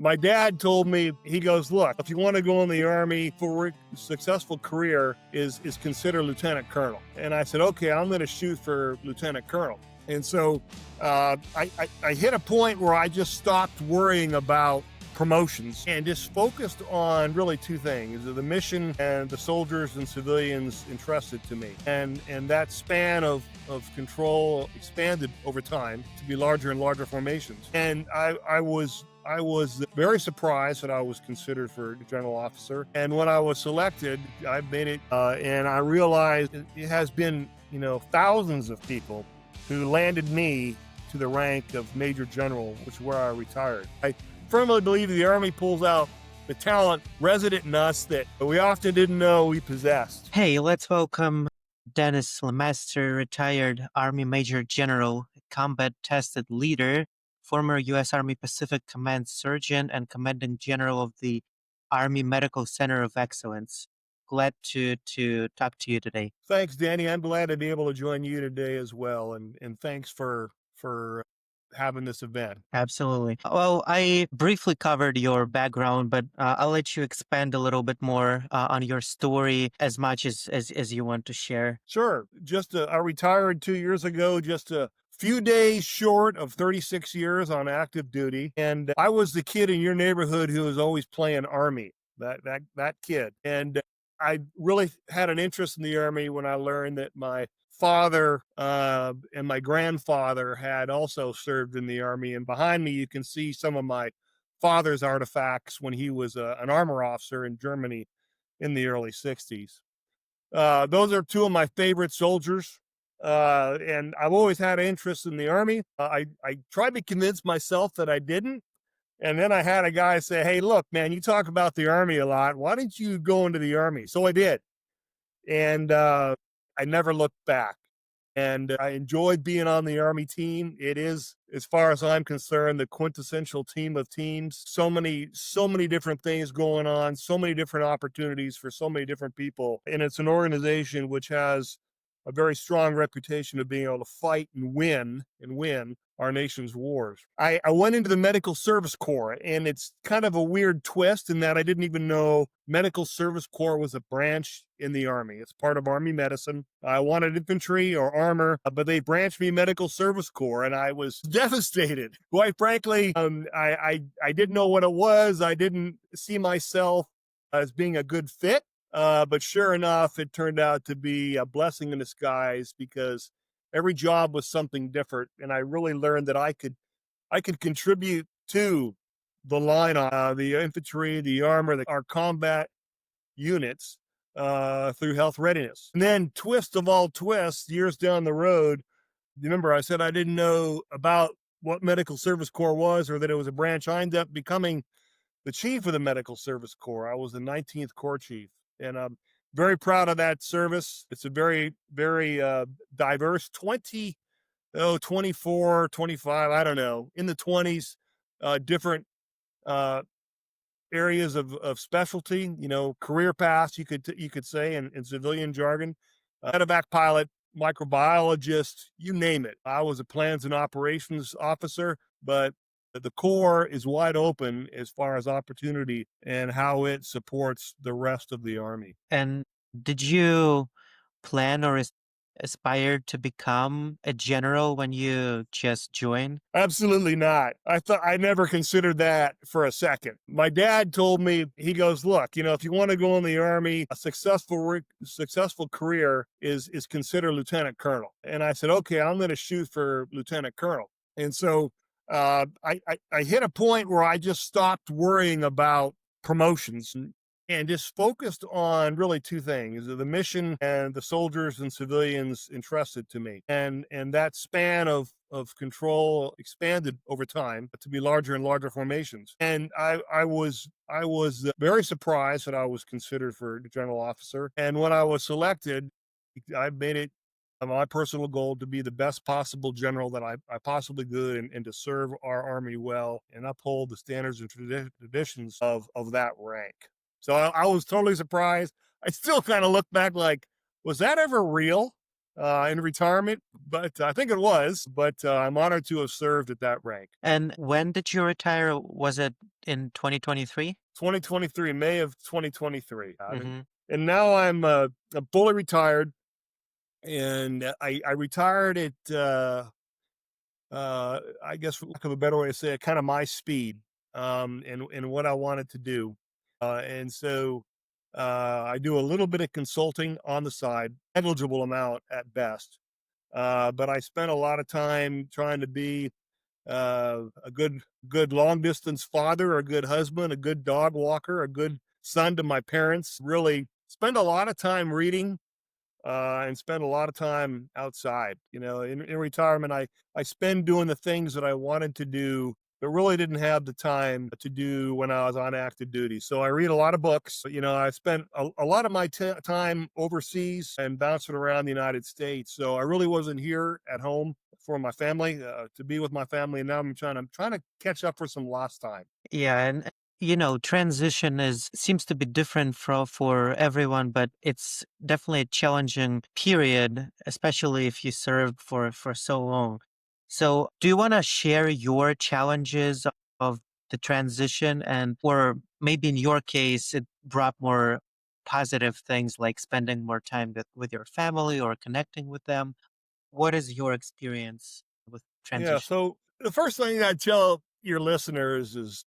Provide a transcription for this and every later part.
My dad told me, he goes, look, if you want to go in the Army for a successful career is consider Lieutenant Colonel. And I said, okay, I'm going to shoot for Lieutenant Colonel. And so I hit a point where I just stopped worrying about promotions and just focused on really two things: the mission and the soldiers and civilians entrusted to me. And that span of control expanded over time to be larger and larger formations. And I was very surprised that I was considered for general officer. And when I was selected, I made it, and I realized it has been, thousands of people who landed me to the rank of Major General, which is where I retired. I firmly believe the Army pulls out the talent resident in us that we often didn't know we possessed. Hey, let's welcome Dennis LeMaster, retired Army Major General, combat-tested leader, former U.S. Army Pacific Command Surgeon, and Commanding General of the Army Medical Center of Excellence. Glad to talk to you today. Thanks, Danny. I'm glad to be able to join you today as well. And thanks for having this event. Absolutely. Well, I briefly covered your background, but I'll let you expand a little bit more on your story as much as you want to share. Sure. I retired 2 years ago, just a few days short of 36 years on active duty. And I was the kid in your neighborhood who was always playing Army, that kid. And I really had an interest in the Army when I learned that my father and my grandfather had also served in the Army. And behind me, you can see some of my father's artifacts when he was an armor officer in Germany in the early 60s. Those are two of my favorite soldiers. And I've always had an interest in the Army. I tried to convince myself that I didn't. And then I had a guy say, hey, look, man, you talk about the Army a lot. Why don't you go into the Army? So I did. And I never looked back. And I enjoyed being on the Army team. It is, as far as I'm concerned, the quintessential team of teams. So many different things going on, so many different opportunities for so many different people. And it's an organization which has a very strong reputation of being able to fight and win our nation's wars. I went into the Medical Service Corps, and it's kind of a weird twist in that I didn't even know Medical Service Corps was a branch in the Army. It's part of Army medicine. I wanted infantry or armor, but they branched me Medical Service Corps, and I was devastated. Quite frankly, I didn't know what it was. I didn't see myself as being a good fit. But sure enough, it turned out to be a blessing in disguise, because every job was something different. And I really learned that I could contribute to the line, the infantry, the armor, our combat units through health readiness. And then, twist of all twists, years down the road, remember I said I didn't know about what Medical Service Corps was, or that it was a branch. I ended up becoming the chief of the Medical Service Corps. I was the 19th Corps chief. And I'm very proud of that service. It's a very, very diverse 24, 25, I don't know, in the 20s, different areas of specialty, career paths, you could say in civilian jargon. Medevac pilot, microbiologist, you name it. I was a plans and operations officer, but the Corps is wide open as far as opportunity and how it supports the rest of the Army. And did you plan or aspire to become a general when you just joined? Absolutely not. I never considered that for a second. My dad told me, he goes, look, if you want to go in the Army, a successful career is consider Lieutenant Colonel. And I said, okay, I'm going to shoot for Lieutenant Colonel. And so I hit a point where I just stopped worrying about promotions and just focused on really two things: the mission and the soldiers and civilians entrusted to me. And that span of control expanded over time to be larger and larger formations. And I was very surprised that I was considered for general officer. And when I was selected, I made it my personal goal to be the best possible general that I possibly could, and to serve our Army well and uphold the standards and traditions of that rank. So I was totally surprised. I still kind of look back like, was that ever real? in retirement, but I think it was. But I'm honored to have served at that rank. And when did you retire? Was it in 2023? 2023, May of 2023. Mm-hmm. And now I'm fully retired, and I retired at I guess for lack of a better way to say it, kind of my speed, and what I wanted to do. And so I do a little bit of consulting on the side, negligible amount at best. But I spent a lot of time trying to be a good long distance father, a good husband, a good dog walker, a good son to my parents. Really spend a lot of time reading, and spend a lot of time outside. In retirement, I spend doing the things that I wanted to do, but really didn't have the time to do when I was on active duty. So I read a lot of books. I spent a lot of my time overseas and bouncing around the United States. So I really wasn't here at home for my family, to be with my family. And now I'm trying to catch up for some lost time. Yeah, and transition is seems to be different for everyone, but it's definitely a challenging period, especially if you served for so long. So, do you want to share your challenges of the transition, and or maybe in your case, it brought more positive things like spending more time with your family or connecting with them? What is your experience with Yeah. transition? So the first thing I tell your listeners is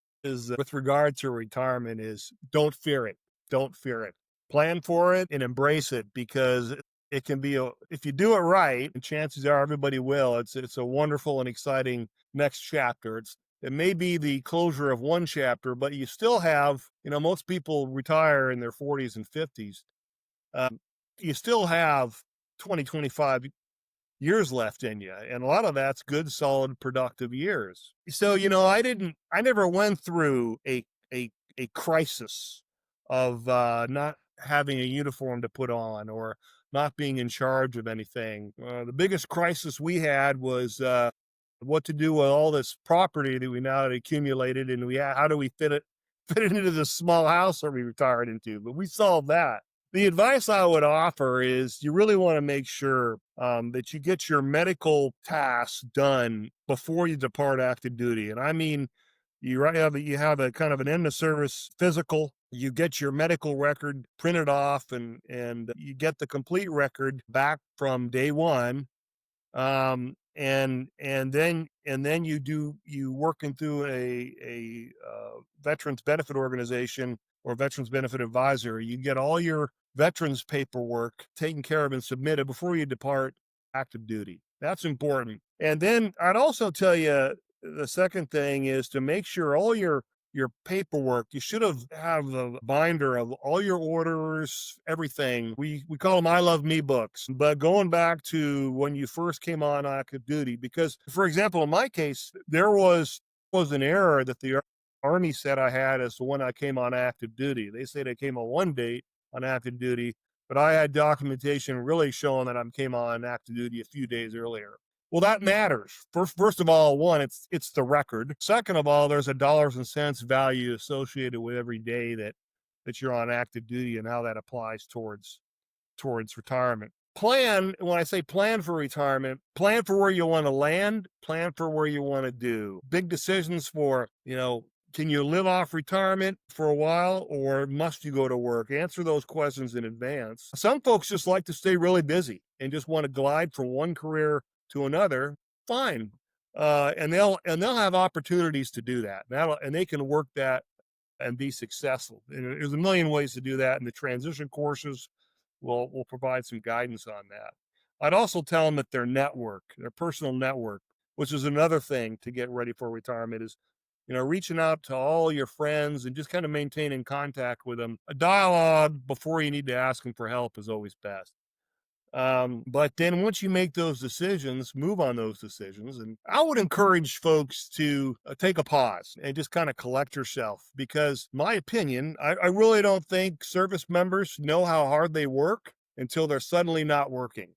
with regard to retirement is don't fear it. Don't fear it. Plan for it and embrace it, because it can be if you do it right, and chances are everybody will. It's a wonderful and exciting next chapter. It may be the closure of one chapter, but you still have, most people retire in their 40s and 50s. Um, you still have 20, 25 years left in you, and a lot of that's good, solid, productive years. So I never went through a a crisis of not having a uniform to put on, or not being in charge of anything. The biggest crisis we had was what to do with all this property that we now had accumulated, and how do we fit it into this small house that we retired into. But we solved that. The advice I would offer is you really want to make sure that you get your medical tasks done before you depart active duty. And I mean, you have a kind of an end of service physical. You get your medical record printed off, and you get the complete record back from day one. And then you working through a veterans benefit organization or veterans benefit advisor. You get all your veterans paperwork taken care of and submitted before you depart active duty. That's important. And then I'd also tell you, the second thing is to make sure all your paperwork, you should have a binder of all your orders, everything. We call them I Love Me books. But going back to when you first came on active duty, because for example, in my case, there was an error that the Army said I had as to when I came on active duty. They said I came on one date on active duty, but I had documentation really showing that I came on active duty a few days earlier. Well, that matters. First of all, one, it's the record. Second of all, there's a dollars and cents value associated with every day that you're on active duty, and how that applies towards retirement. When I say plan for retirement, plan for where you want to land, plan for where you want to do. Big decisions for, can you live off retirement for a while, or must you go to work? Answer those questions in advance. Some folks just like to stay really busy and just want to glide from one career to another. Fine. And they'll have opportunities to do that. And they can work that and be successful. And there's a million ways to do that, and the transition courses will provide some guidance on that. I'd also tell them that their personal network, which is another thing to get ready for retirement, is reaching out to all your friends and just kind of maintaining contact with them. A dialogue before you need to ask them for help is always best. But then once you make those decisions, move on those decisions. And I would encourage folks to take a pause and just kind of collect yourself, because my opinion, I really don't think service members know how hard they work until they're suddenly not working.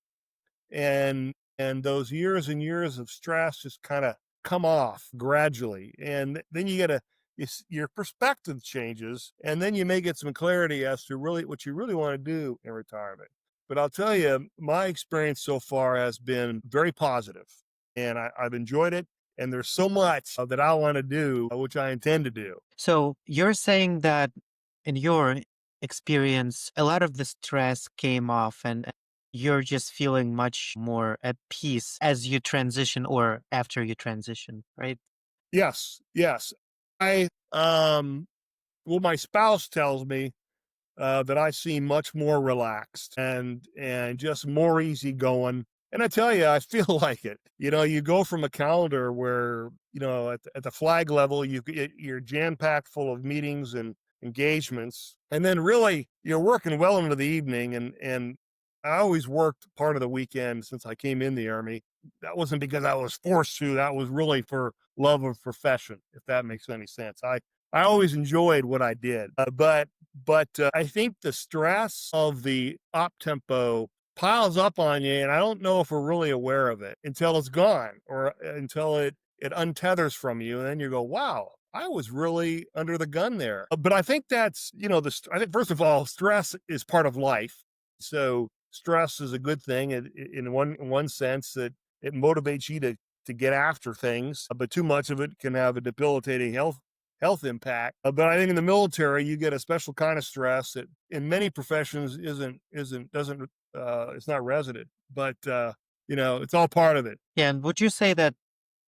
And those years and years of stress just kind of come off gradually. And then your perspective changes, and then you may get some clarity as to really what you really want to do in retirement. But I'll tell you, my experience so far has been very positive, and I've enjoyed it. And there's so much that I want to do, which I intend to do. So you're saying that in your experience, a lot of the stress came off and you're just feeling much more at peace as you transition or after you transition, right? Yes, yes. I well, my spouse tells me that I seem much more relaxed and just more easygoing. And I tell you, I feel like it. You know, you go from a calendar where at the flag level you're jam packed full of meetings and engagements, and then really you're working well into the evening. And I always worked part of the weekend since I came in the army. That wasn't because I was forced to. That was really for love of profession, if that makes any sense. I always enjoyed what I did, but I think the stress of the op tempo piles up on you, and I don't know if we're really aware of it until it's gone or until it untethers from you, and then you go, "Wow, I was really under the gun there." But I think that's I think first of all, stress is part of life, so stress is a good thing in one sense that it motivates you to get after things, but too much of it can have a debilitating health impact. But I think in the military, you get a special kind of stress that in many professions isn't doesn't it's not resident, but it's all part of it. Yeah. And would you say that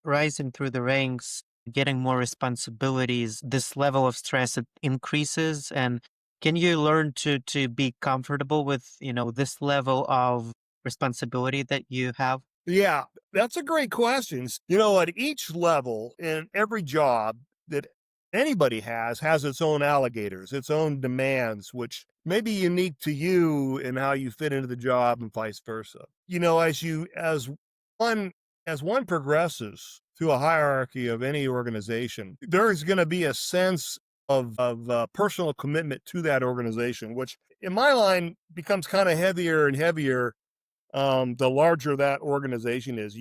rising through the ranks, getting more responsibilities, this level of stress it increases? And can you learn to be comfortable with, this level of responsibility that you have? Yeah, that's a great question. At each level in every job that anybody has its own alligators, its own demands, which may be unique to you and how you fit into the job and vice versa. One as one progresses through a hierarchy of any organization, there's going to be a sense of personal commitment to that organization, which in my line becomes kind of heavier and heavier the larger that organization is.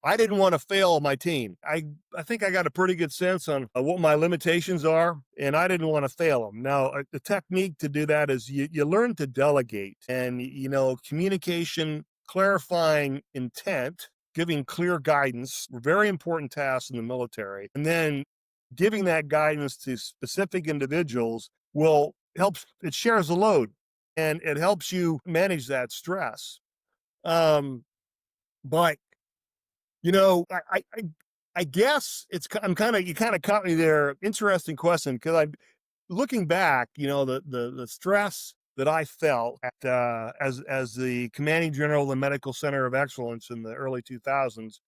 I didn't want to fail my team. I think I got a pretty good sense on what my limitations are, and I didn't want to fail them. Now, the technique to do that is you learn to delegate, and communication, clarifying intent, giving clear guidance were very important tasks in the military, and then giving that guidance to specific individuals will help. It shares the load and it helps you manage that stress. But I guess I'm kind of you kind of caught me there. Interesting question because I'm looking back. The stress that I felt as the commanding general of the Medical Center of Excellence in the early 2000s.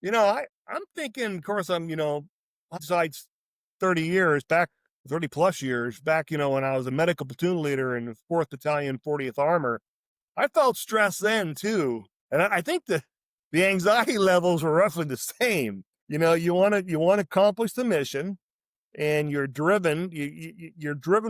I'm thinking, of course, hindsight's 30 years back, 30 plus years back, when I was a medical platoon leader in the 4th Battalion, 40th Armor. I felt stress then too. And I think the anxiety levels were roughly the same. You want to accomplish the mission, and you're driven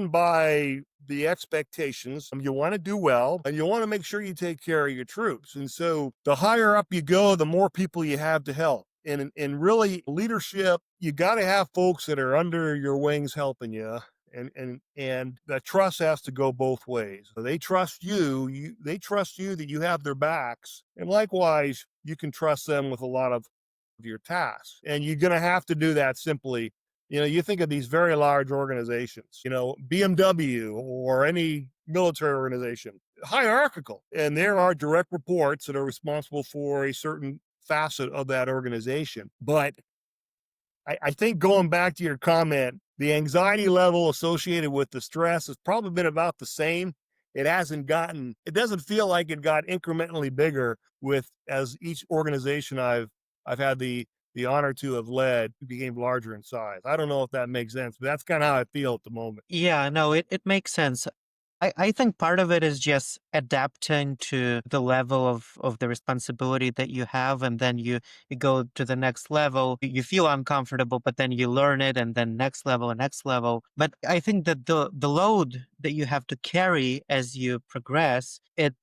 by the expectations. You want to do well, and you want to make sure you take care of your troops. And so the higher up you go, the more people you have to help. And really leadership, you got to have folks that are under your wings helping you. And that trust has to go both ways. So they trust they trust you that you have their backs. And likewise, you can trust them with a lot of your tasks. And you're going to have to do that simply. You think of these very large organizations, BMW or any military organization, hierarchical. And there are direct reports that are responsible for a certain facet of that organization. But I think going back to your comment, the anxiety level associated with the stress has probably been about the same. It doesn't feel like it got incrementally bigger as each organization I've had the honor to have led became larger in size. I don't know if that makes sense, but that's kind of how I feel at the moment. Yeah, no, it makes sense. I think part of it is just adapting to the level of the responsibility that you have, and then you go to the next level. You feel uncomfortable, but then you learn it, and then next level and next level. But I think that the load that you have to carry as you progress, it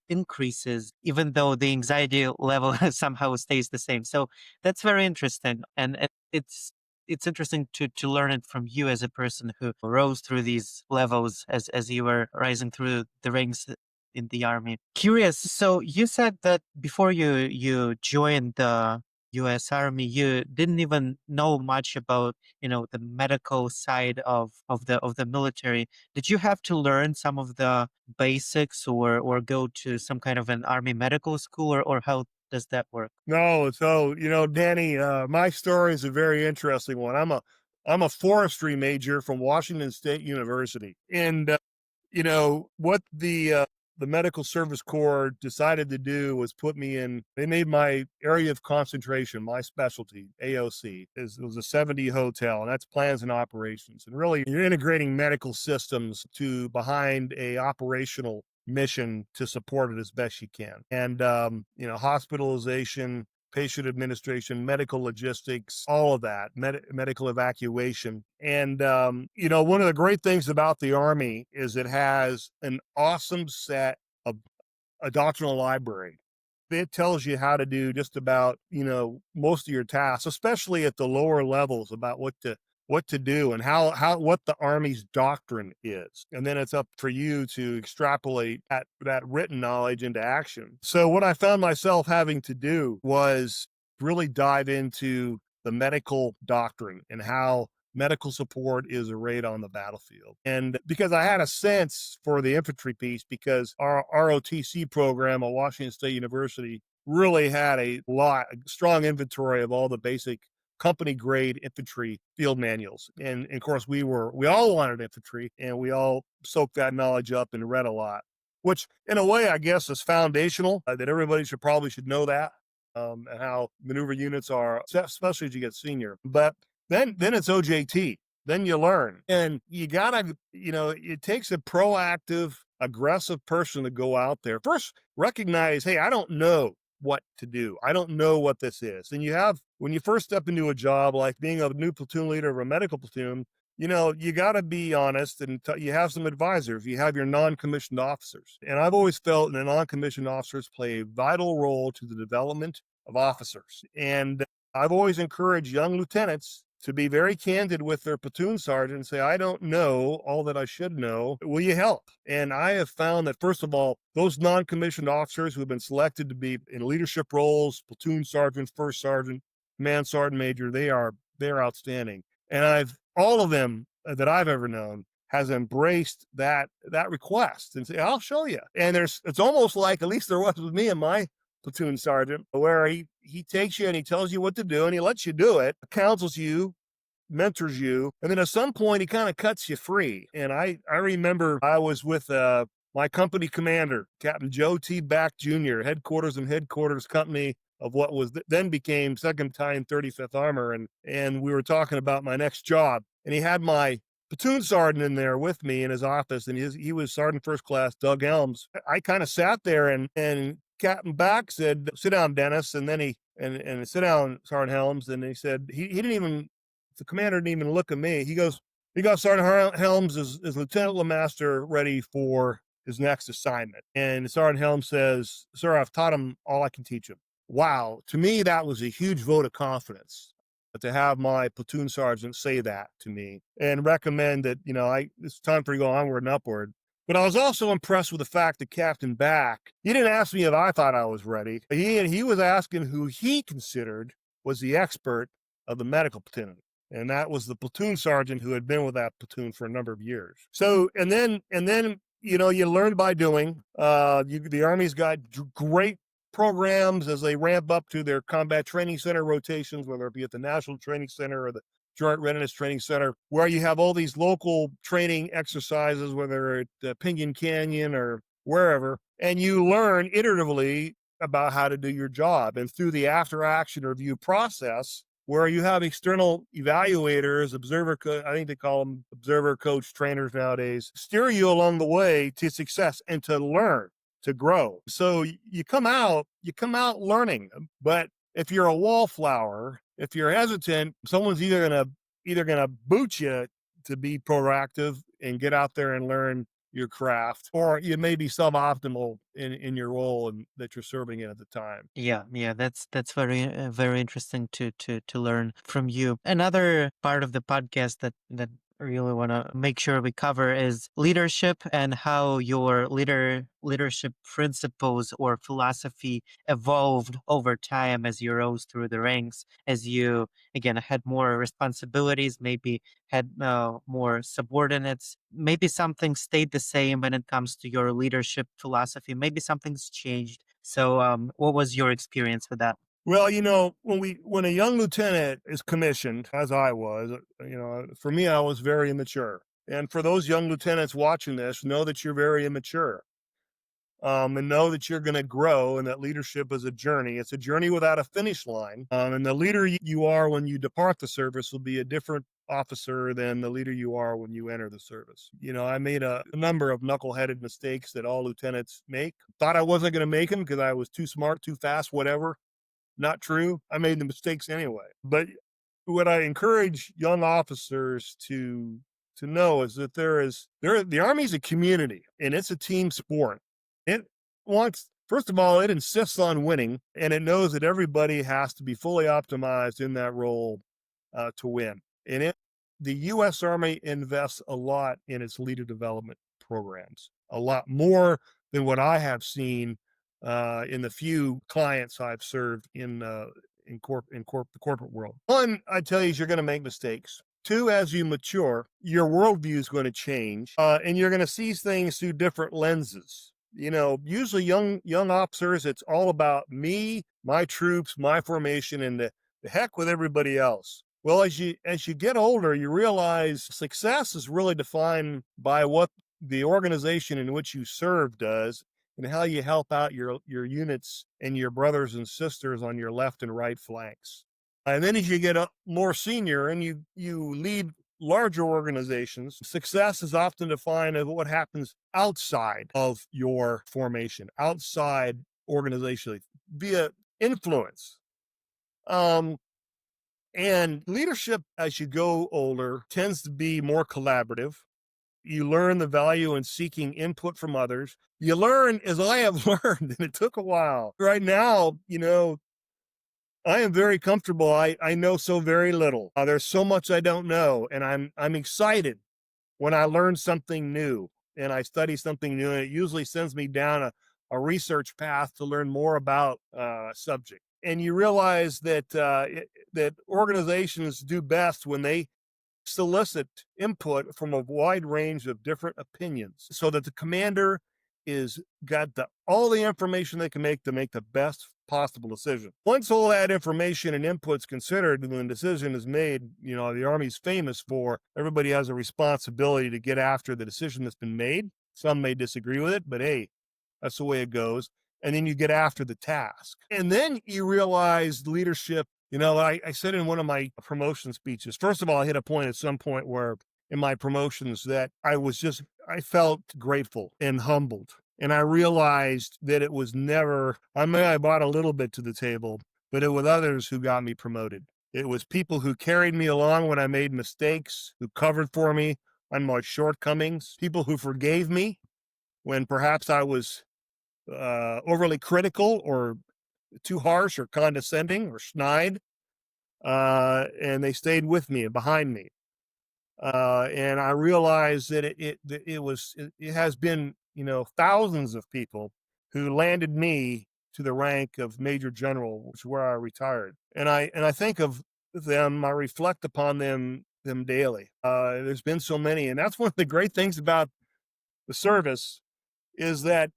increases, even though the anxiety level somehow stays the same. So that's very interesting, and it's interesting to learn it from you as a person who rose through these levels as you were rising through the ranks in the Army. Curious. So you said that before you joined the U.S. Army, you didn't even know much about the medical side of the military. Did you have to learn some of the basics or go to some kind of an Army medical school, or how does that work? No, so Danny, my story is a very interesting one. I'm a forestry major from Washington State University, and what the medical service corps decided to do was put me in. They made my area of concentration, my specialty, AOC. It was a 70 hotel, and that's plans and operations. And really, you're integrating medical systems to behind a operational mission to support it as best you can. And hospitalization, patient administration, medical logistics, all of that, medical evacuation. And, one of the great things about the Army is it has an awesome set of a doctrinal library. It tells you how to do just about, most of your tasks, especially at the lower levels, about what to do and how what the Army's doctrine is. And then it's up for you to extrapolate that written knowledge into action. So what I found myself having to do was really dive into the medical doctrine and how medical support is arrayed on the battlefield. And because I had a sense for the infantry piece, because our ROTC program at Washington State University really had a strong inventory of all the basic company grade infantry field manuals. And of course, we all wanted infantry, and we all soaked that knowledge up and read a lot, which in a way, I guess, is foundational, that everybody should know that, and how maneuver units are, especially as you get senior. But then it's OJT. Then you learn, and you gotta, it takes a proactive, aggressive person to go out there. First, recognize, hey, I don't know what to do. I don't know what this is. And when you first step into a job, like being a new platoon leader of a medical platoon, you got to be honest, and you have some advisors. You have your non-commissioned officers. And I've always felt that non-commissioned officers play a vital role to the development of officers. And I've always encouraged young lieutenants to be very candid with their platoon sergeant and say, I don't know all that I should know. Will you help? And I have found that, first of all, those non-commissioned officers who have been selected to be in leadership roles, platoon sergeant, first sergeant, command sergeant major, they're outstanding. And all of them that I've ever known has embraced that request and say, I'll show you. And it's almost like, at least there was with me and my platoon sergeant, where he takes you and he tells you what to do and he lets you do it, counsels you, mentors you, and then at some point he kind of cuts you free. And I remember I was with my company commander, Captain Joe T. Back Jr., headquarters company of what was then became 2nd Battalion 35th Armor, and we were talking about my next job, and he had my platoon sergeant in there with me in his office, and he was Sergeant First Class Doug Helms. I kind of sat there, and Captain Back said, sit down, Dennis. And then and sit down, Sergeant Helms. And he said, the commander didn't even look at me. He goes, Sergeant Helms is Lieutenant LeMaster ready for his next assignment. And Sergeant Helms says, sir, I've taught him all I can teach him. Wow. To me, that was a huge vote of confidence, to have my platoon sergeant say that to me and recommend that, it's time for you to go onward and upward. But I was also impressed with the fact that Captain Back, he didn't ask me if I thought I was ready. He was asking who he considered was the expert of the medical platoon. And that was the platoon sergeant who had been with that platoon for a number of years. So, and then, you learn by doing. The Army's got great programs as they ramp up to their combat training center rotations, whether it be at the National Training Center or the Joint Readiness Training Center, where you have all these local training exercises, whether at Pinyon Canyon or wherever, and you learn iteratively about how to do your job. And through the after-action review process, where you have external evaluators, I think they call them observer coach trainers nowadays, steer you along the way to success and to learn, to grow. So you come out learning. But if you're a wallflower, if you're hesitant, someone's either gonna boot you to be proactive and get out there and learn your craft, or you may be suboptimal in your role and that you're serving in at the time. Yeah, that's very very interesting to learn from you. Another part of the podcast that really want to make sure we cover is leadership and how your leadership principles or philosophy evolved over time as you rose through the ranks, as you again had more responsibilities, maybe had more subordinates. Maybe something stayed the same when it comes to your leadership philosophy. Maybe something's changed. So, what was your experience with that? Well, when a young lieutenant is commissioned, as I was, for me, I was very immature. And for those young lieutenants watching this, know that you're very immature. And know that you're going to grow, and that leadership is a journey. It's a journey without a finish line. And the leader you are when you depart the service will be a different officer than the leader you are when you enter the service. I made a number of knuckleheaded mistakes that all lieutenants make. Thought I wasn't going to make them because I was too smart, too fast, whatever. Not true. I made the mistakes anyway. But what I encourage young officers to know is that the Army's a community, and it's a team sport. It first of all, it insists on winning, and it knows that everybody has to be fully optimized in that role to win. And the U.S. Army invests a lot in its leader development programs, a lot more than what I have seen in the few clients I've served in the corporate world. One, I tell you, is you're going to make mistakes. Two, as you mature, your worldview is going to change, and you're going to see things through different lenses. Usually young officers, it's all about me, my troops, my formation, and the heck with everybody else. Well, as you get older, you realize success is really defined by what the organization in which you serve does, and how you help out your units and your brothers and sisters on your left and right flanks. And then as you get more senior and you lead larger organizations, success is often defined as what happens outside of your formation, outside organizationally, via influence. And leadership, as you go older, tends to be more collaborative. You learn the value in seeking input from others. You learn, as I have learned, and it took a while. Right now, I am very comfortable. I know so very little. There's so much I don't know, and I'm excited when I learn something new and I study something new. And it usually sends me down a research path to learn more about a subject. And you realize that that organizations do best when they solicit input from a wide range of different opinions, so that the commander is got all the information they can make to make the best possible decision. Once all that information and input's considered and the decision is made, the Army's famous for everybody has a responsibility to get after the decision that's been made. Some may disagree with it, but hey, that's the way it goes. And then you get after the task. And then you realize leadership. I said in one of my promotion speeches, first of all, I hit a point at some point where in my promotions that I felt grateful and humbled. And I realized that it was never, I brought a little bit to the table, but it was others who got me promoted. It was people who carried me along when I made mistakes, who covered for me on my shortcomings, people who forgave me when perhaps I was overly critical or too harsh or condescending or snide, and they stayed with me and behind me. And I realized that it has been, thousands of people who landed me to the rank of Major General, which is where I retired. And I think of them, I reflect upon them daily. There's been so many, and that's one of the great things about the service is that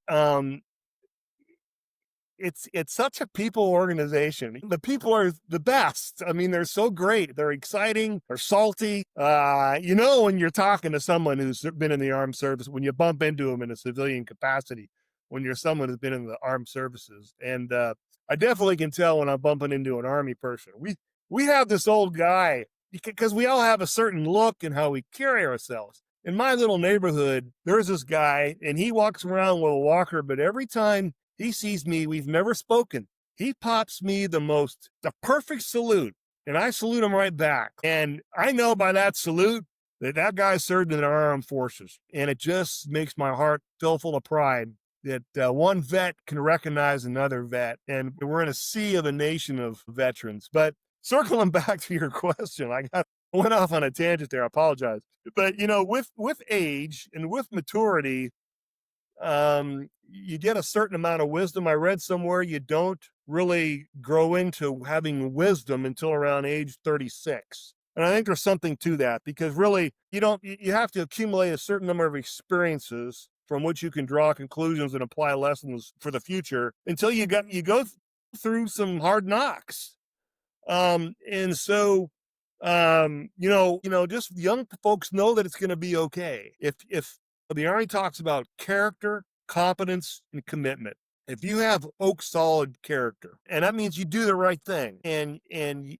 it's such a people organization. The people are the best. I mean, they're so great. They're exciting. They're salty. When you're talking to someone who's been in the armed service, when you bump into them in a civilian capacity, when you're someone who's been in the armed services, and I definitely can tell when I'm bumping into an Army person. We have this old guy because we all have a certain look and how we carry ourselves. In my little neighborhood, there's this guy, and he walks around with a walker, but every time he sees me, we've never spoken, he pops me the perfect salute, and I salute him right back. And I know by that salute that guy served in our armed forces. And it just makes my heart fill full of pride that one vet can recognize another vet. And we're in a sea of a nation of veterans. But circling back to your question, I got I went off on a tangent there. I apologize. But, with age and with maturity, you get a certain amount of wisdom. I read somewhere you don't really grow into having wisdom until around age 36. And I think there's something to that, because really you have to accumulate a certain number of experiences from which you can draw conclusions and apply lessons for the future until you go through some hard knocks. And so, just young folks know that it's going to be okay. If the Army talks about character, competence, and commitment. If you have oak solid character, and that means you do the right thing, and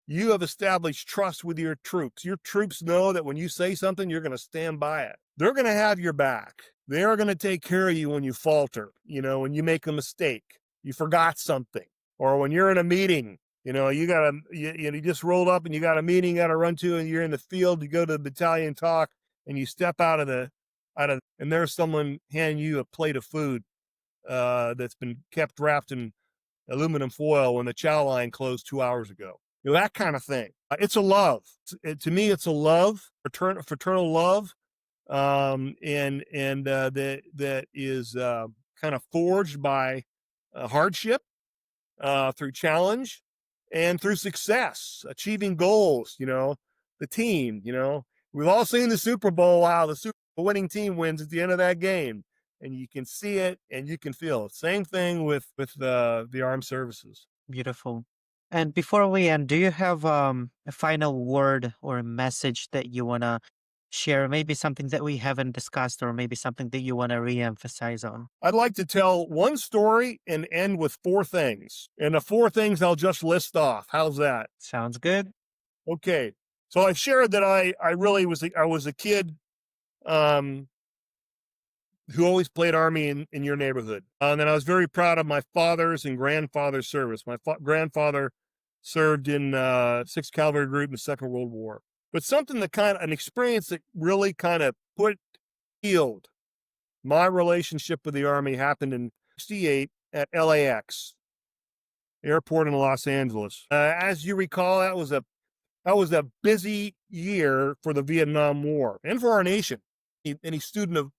you have established trust with your troops know that when you say something, you're going to stand by it. They're going to have your back. They are going to take care of you when you falter, when you make a mistake, you forgot something, or when you're in a meeting, you just rolled up and you got a meeting you got to run to, and you're in the field, you go to the battalion talk, and you step out of and there's someone handing you a plate of food that's been kept wrapped in aluminum foil when the chow line closed 2 hours ago. That kind of thing. It's a love. To me, it's a love, fraternal love, that is kind of forged by hardship, through challenge, and through success, achieving goals. The team. We've all seen the Super Bowl. Wow, the Super Bowl winning team wins at the end of that game, and you can see it and you can feel it. Same thing with the armed services. Beautiful. And before we end, do you have a final word or a message that you want to share? Maybe something that we haven't discussed, or maybe something that you want to re-emphasize on? I'd like to tell one story and end with 4 things. And the 4 things I'll just list off. How's that? Sounds good. Okay. So I shared that I really was a kid who always played Army in your neighborhood. And then I was very proud of my father's and grandfather's service. My grandfather served in 6th Cavalry Group in the Second World War. But something an experience that really kind of healed my relationship with the Army happened in 1968 at LAX airport in Los Angeles. As you recall, that was a busy year for the Vietnam War and for our nation. Any student of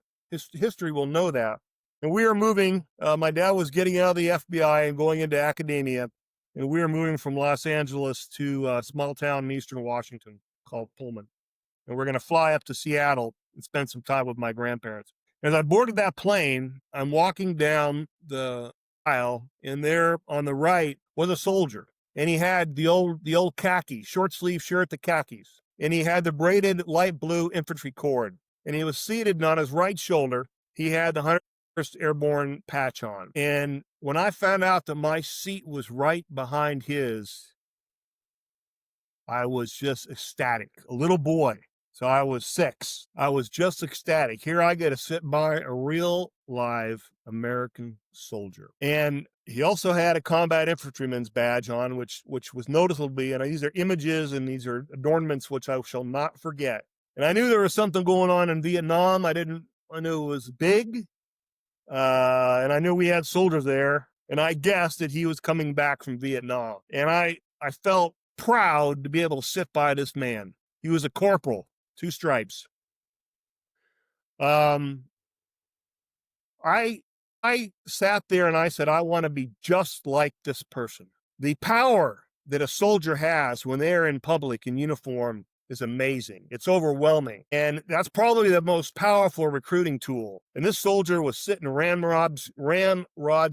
history will know that. And we were moving. My dad was getting out of the FBI and going into academia, and we were moving from Los Angeles to a small town in eastern Washington called Pullman. And we're going to fly up to Seattle and spend some time with my grandparents. As I boarded that plane, I'm walking down the aisle, and there on the right was a soldier. And he had the old khaki, short sleeve shirt, the khakis. And he had the braided light blue infantry cord. And he was seated, and on his right shoulder, he had the 101st Airborne patch on. And when I found out that my seat was right behind his, I was just ecstatic. A little boy. So I was 6. I was just ecstatic. Here I get to sit by a real live American soldier. And he also had a combat infantryman's badge on, which was noticeably, and these are images and these are adornments which I shall not forget. And I knew there was something going on in Vietnam. I knew it was big. And I knew we had soldiers there. And I guessed that he was coming back from Vietnam. And I felt proud to be able to sit by this man. He was a corporal, 2 stripes. I sat there and I said, I want to be just like this person. The power that a soldier has when they're in public in uniform is amazing. It's overwhelming. And that's probably the most powerful recruiting tool. And this soldier was sitting ramrod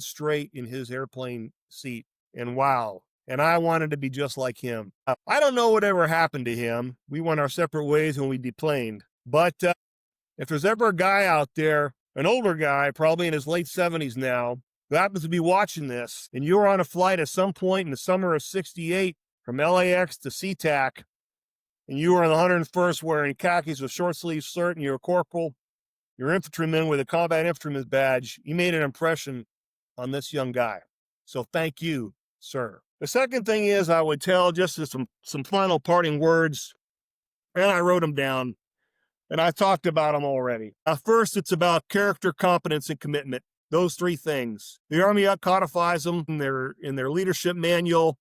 straight in his airplane seat. And wow. And I wanted to be just like him. I don't know whatever happened to him. We went our separate ways when we deplaned. But if there's ever a guy out there, an older guy, probably in his late 70s now, who happens to be watching this, and you were on a flight at some point in the summer of 68 from LAX to SeaTac, and you were in the 101st wearing khakis with short sleeve shirt, and you're a corporal, you're an infantryman with a combat infantryman's badge, you made an impression on this young guy. So thank you, sir. The second thing is I would tell just some final parting words, and I wrote them down, and I talked about them already. First, it's about character, competence, and commitment. Those 3 things. The Army codifies them in their leadership manual.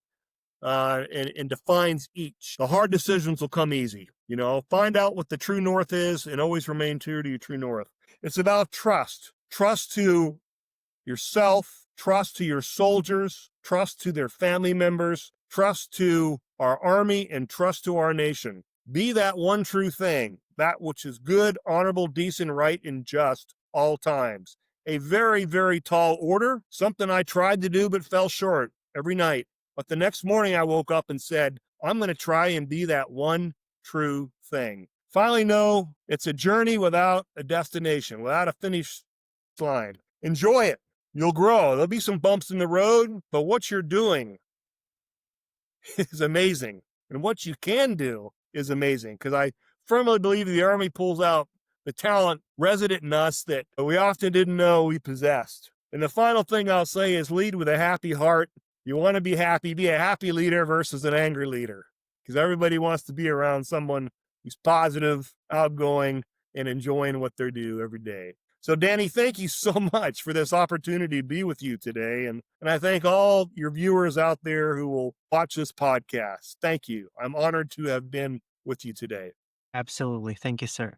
and defines each. The hard decisions will come easy. Find out what the true north is and always remain true to your true north. It's about trust. Trust to yourself, trust to your soldiers, trust to their family members, trust to our army, and trust to our nation. Be that one true thing, that which is good, honorable, decent, right, and just all times. A very, very tall order, something I tried to do but fell short every night. But the next morning I woke up and said, I'm going to try and be that one true thing. Finally, know it's a journey without a destination, without a finish line. Enjoy it. You'll grow. There'll be some bumps in the road, but what you're doing is amazing. And what you can do is amazing, because I firmly believe the Army pulls out the talent resident in us that we often didn't know we possessed. And the final thing I'll say is lead with a happy heart. You want to be happy, be a happy leader versus an angry leader, because everybody wants to be around someone who's positive, outgoing, and enjoying what they do every day. So, Danny, thank you so much for this opportunity to be with you today. And I thank all your viewers out there who will watch this podcast. Thank you. I'm honored to have been with you today. Absolutely. Thank you, sir.